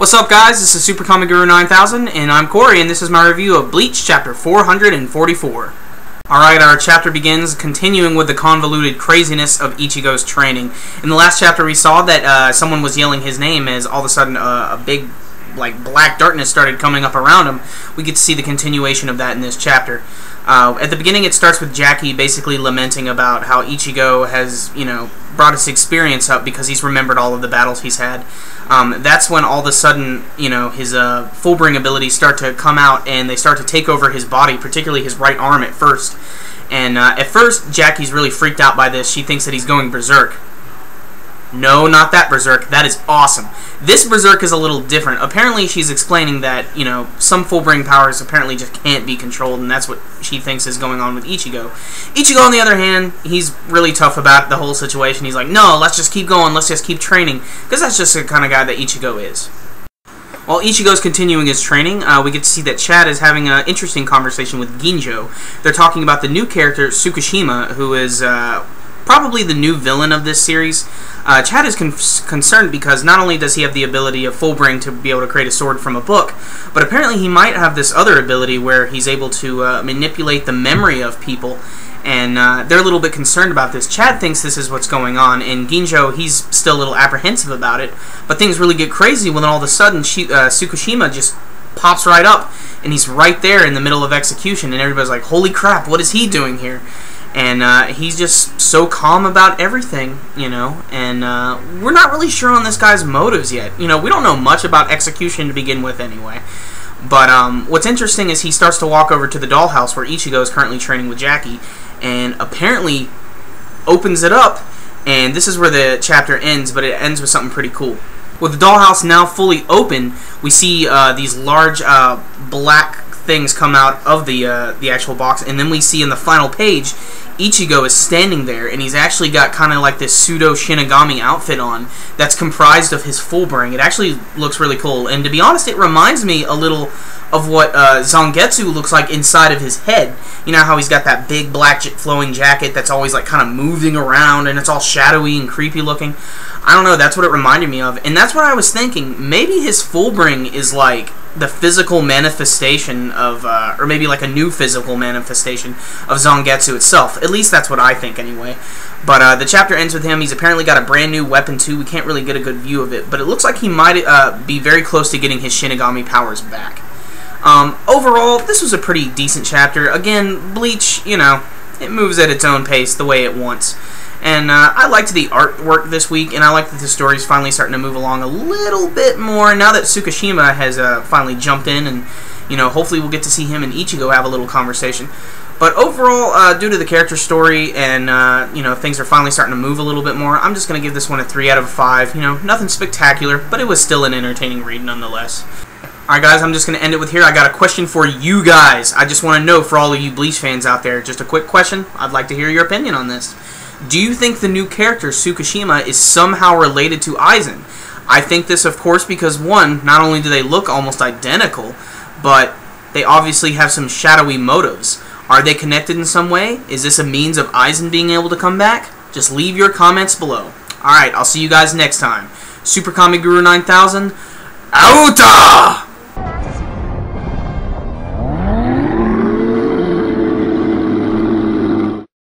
What's up, guys? This is SuperKamiGuru9000, and I'm Corey, and this is my review of Bleach, Chapter 444. Alright, our chapter begins continuing with the convoluted craziness of Ichigo's training. In the last chapter, we saw that someone was yelling his name as all of a sudden a big black darkness started coming up around him. We get to see the continuation of that in this chapter. At the beginning, it starts with Jackie basically lamenting about how Ichigo has, brought his experience up because he's remembered all of the battles he's had. That's when all of a sudden, his full-bring abilities start to come out and they start to take over his body, particularly his right arm at first. And at first, Jackie's really freaked out by this. She thinks that he's going berserk. No, not that berserk. That is awesome. This berserk is a little different. Apparently, she's explaining that, some full-bring powers apparently just can't be controlled, and that's what she thinks is going on with Ichigo. Ichigo, on the other hand, he's really tough about the whole situation. He's like, no, let's just keep going. Let's just keep training, because that's just the kind of guy that Ichigo is. While Ichigo's continuing his training, we get to see that Chad is having an interesting conversation with Ginjo. They're talking about the new character, Tsukishima, who is probably the new villain of this series. Chad is concerned because not only does he have the ability of full-bring to be able to create a sword from a book, but apparently he might have this other ability where he's able to manipulate the memory of people, and they're a little bit concerned about this. Chad thinks this is what's going on, and Ginjo, he's still a little apprehensive about it, but things really get crazy when all of a sudden Tsukishima just pops right up, and he's right there in the middle of execution, and everybody's like, holy crap, what is he doing here? And he's just so calm about everything, and we're not really sure on this guy's motives yet. We don't know much about execution to begin with anyway. But what's interesting is he starts to walk over to the dollhouse where Ichigo is currently training with Jackie, and apparently opens it up, and this is where the chapter ends, but it ends with something pretty cool. With the dollhouse now fully open, we see these large black things come out of the actual box, and then we see in the final page Ichigo is standing there, and he's actually got kind of like this pseudo Shinigami outfit on that's comprised of his full bring. It actually looks really cool, and to be honest, it reminds me a little of what Zangetsu looks like inside of his head. You know how he's got that big black flowing jacket that's always like kind of moving around, and it's all shadowy and creepy looking. I don't know, that's what it reminded me of, and that's what I was thinking. Maybe his full bring is like the physical manifestation of, or maybe like a new physical manifestation of Zangetsu itself. At least that's what I think anyway. But the chapter ends with him. He's apparently got a brand new weapon too. We can't really get a good view of it, but it looks like he might be very close to getting his Shinigami powers back. Overall, this was a pretty decent chapter. Again, Bleach, it moves at its own pace the way it wants. And I liked the artwork this week, and I like that the story's finally starting to move along a little bit more now that Tsukishima has finally jumped in, and hopefully we'll get to see him and Ichigo have a little conversation. But overall, due to the character story and things are finally starting to move a little bit more, I'm just going to give this one a 3 out of 5. Nothing spectacular, but it was still an entertaining read nonetheless. Alright guys, I'm just going to end it with here. I got a question for you guys. I just want to know, for all of you Bleach fans out there, just a quick question. I'd like to hear your opinion on this. Do you think the new character, Tsukishima, is somehow related to Aizen? I think this, of course, because one, not only do they look almost identical, but they obviously have some shadowy motives. Are they connected in some way? Is this a means of Aizen being able to come back? Just leave your comments below. Alright, I'll see you guys next time. SuperKamiGuru9000, outa!